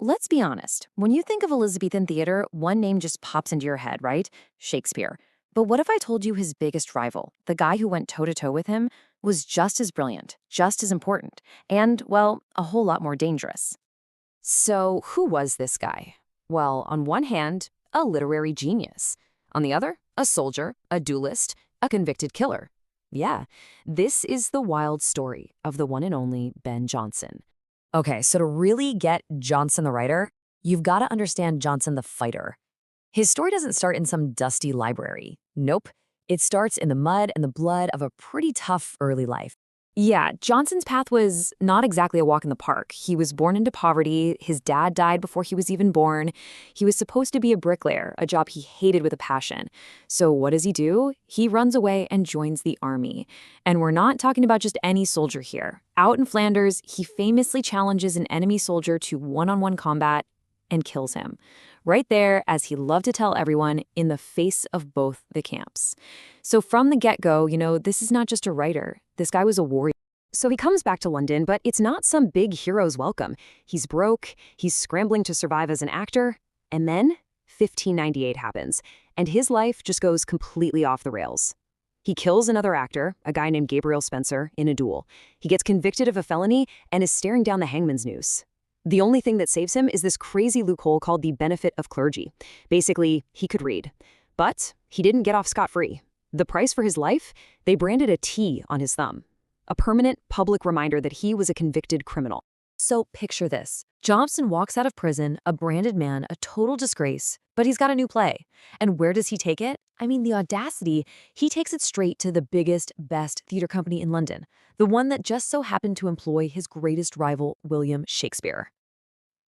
Let's be honest. When you think of Elizabethan theater, one name just pops into your head, right? Shakespeare. But what if I told you his biggest rival, the guy who went toe to toe with him, was just as brilliant, just as important, and, well, a whole lot more dangerous? So, who was this guy? Well, on one hand, a literary genius. On the other, a soldier, a duelist, a convicted killer. Yeah, this is the wild story of the one and only Ben Jonson. Okay, so to really get Jonson the writer, you've got to understand Jonson the fighter. His story doesn't start in some dusty library. Nope. It starts in the mud and the blood of a pretty tough early life. Yeah, Johnson's path was not exactly a walk in the park. He was born into poverty. His dad died before he was even born. He was supposed to be a bricklayer, a job he hated with a passion. So what does he do? He runs away and joins the army. And we're not talking about just any soldier here. Out in Flanders, he famously challenges an enemy soldier to one-on-one combat and kills him. Right there, as he loved to tell everyone, in the face of both the camps. So from the get-go, this is not just a writer. This guy was a warrior. So he comes back to London, but it's not some big hero's welcome. He's broke, he's scrambling to survive as an actor, and then 1598 happens, and his life just goes completely off the rails. He kills another actor, a guy named Gabriel Spencer, in a duel. He gets convicted of a felony and is staring down the hangman's noose. The only thing that saves him is this crazy loophole called the benefit of clergy. Basically, he could read. But he didn't get off scot-free. The price for his life? They branded a T on his thumb. A permanent public reminder that he was a convicted criminal. So picture this. Jonson walks out of prison, a branded man, a total disgrace, but he's got a new play. And where does he take it? I mean, the audacity. He takes it straight to the biggest, best theater company in London, the one that just so happened to employ his greatest rival, William Shakespeare.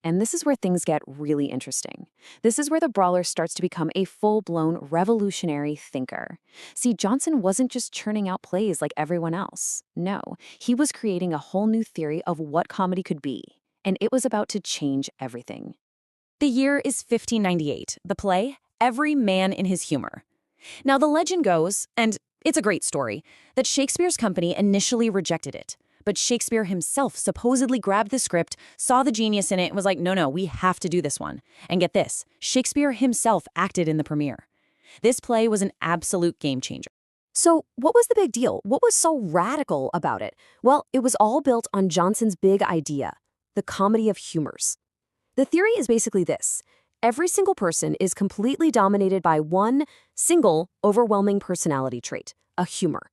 And this is where things get really interesting. This is where the brawler starts to become a full-blown revolutionary thinker. See, Jonson wasn't just churning out plays like everyone else. No, he was creating a whole new theory of what comedy could be, and it was about to change everything. The year is 1598. The play, Every Man in His Humor. Now, the legend goes, and it's a great story, that Shakespeare's company initially rejected it. But Shakespeare himself supposedly grabbed the script, saw the genius in it, and was like, no, we have to do this one. And get this, Shakespeare himself acted in the premiere. This play was an absolute game changer. So what was the big deal? What was so radical about it? Well, it was all built on Jonson's big idea, the comedy of humors. The theory is basically this. Every single person is completely dominated by one single overwhelming personality trait, a humor.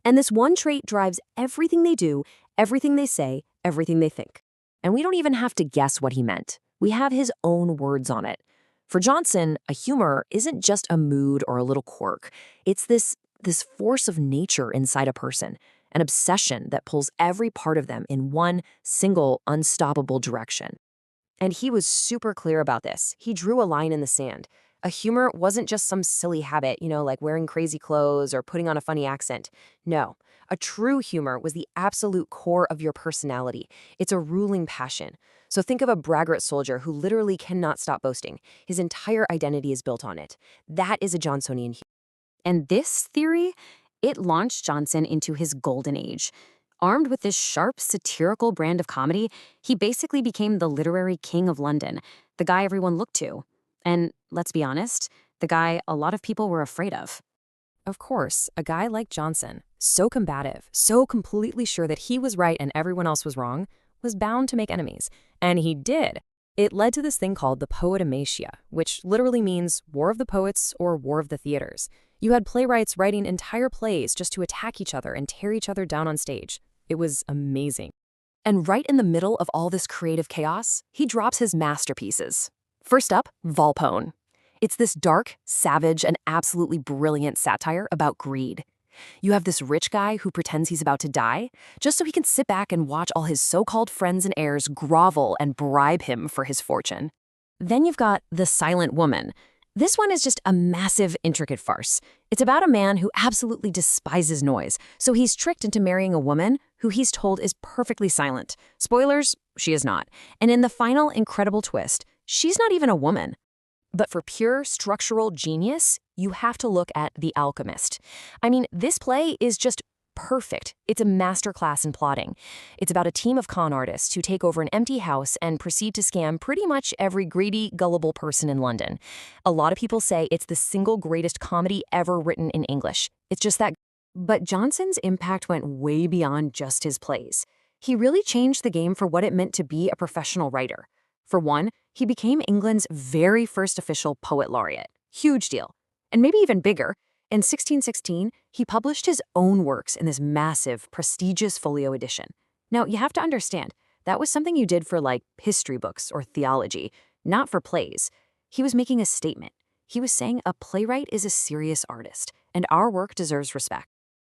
And this one trait drives everything they do, everything they say, everything they think. And we don't even have to guess what he meant. We have his own words on it. For Jonson, a humor isn't just a mood or a little quirk. It's this force of nature inside a person, an obsession that pulls every part of them in one single, unstoppable direction. And he was super clear about this. He drew a line in the sand. A humor wasn't just some silly habit, like wearing crazy clothes or putting on a funny accent. No, a true humor was the absolute core of your personality. It's a ruling passion. So think of a braggart soldier who literally cannot stop boasting. His entire identity is built on it. That is a Johnsonian humor. And this theory, it launched Jonson into his golden age. Armed with this sharp, satirical brand of comedy, he basically became the literary king of London, the guy everyone looked to. And let's be honest, the guy a lot of people were afraid of. Of course, a guy like Jonson, so combative, so completely sure that he was right and everyone else was wrong, was bound to make enemies. And he did. It led to this thing called the poetameia, which literally means war of the poets or war of the theaters. You had playwrights writing entire plays just to attack each other and tear each other down on stage. It was amazing. And right in the middle of all this creative chaos, he drops his masterpieces. First up, Volpone. It's this dark, savage, and absolutely brilliant satire about greed. You have this rich guy who pretends he's about to die, just so he can sit back and watch all his so-called friends and heirs grovel and bribe him for his fortune. Then you've got The Silent Woman. This one is just a massive, intricate farce. It's about a man who absolutely despises noise, so he's tricked into marrying a woman who he's told is perfectly silent. Spoilers, she is not. And in the final incredible twist, she's not even a woman. But for pure structural genius, you have to look at The Alchemist. I mean, this play is just Perfect. It's a masterclass in plotting. It's about a team of con artists who take over an empty house and proceed to scam pretty much every greedy, gullible person in London. A lot of people say it's the single greatest comedy ever written in English. It's just that. But Jonson's impact went way beyond just his plays. He really changed the game for what it meant to be a professional writer. For one, he became England's very first official poet laureate. Huge deal. And maybe even bigger, in 1616, he published his own works in this massive, prestigious folio edition. Now, you have to understand, that was something you did for, like, history books or theology, not for plays. He was making a statement. He was saying a playwright is a serious artist, and our work deserves respect.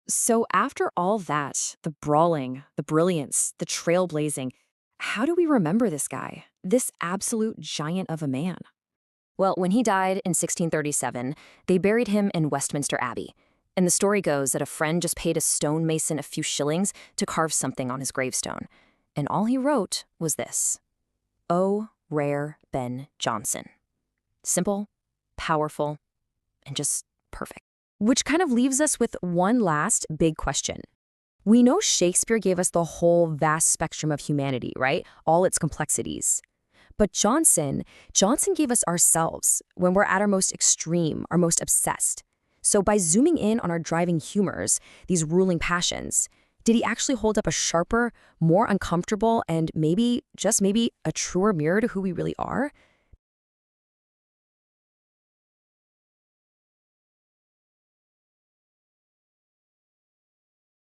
So after all that, the brawling, the brilliance, the trailblazing, how do we remember this guy, this absolute giant of a man? Well, when he died in 1637, they buried him in Westminster Abbey. And the story goes that a friend just paid a stonemason a few shillings to carve something on his gravestone. And all he wrote was this: "O rare Ben Jonson." Simple, powerful, and just perfect. Which kind of leaves us with one last big question. We know Shakespeare gave us the whole vast spectrum of humanity, right? All its complexities. But Jonson gave us ourselves when we're at our most extreme, our most obsessed. So by zooming in on our driving humors, these ruling passions, did he actually hold up a sharper, more uncomfortable, and maybe, just maybe, a truer mirror to who we really are?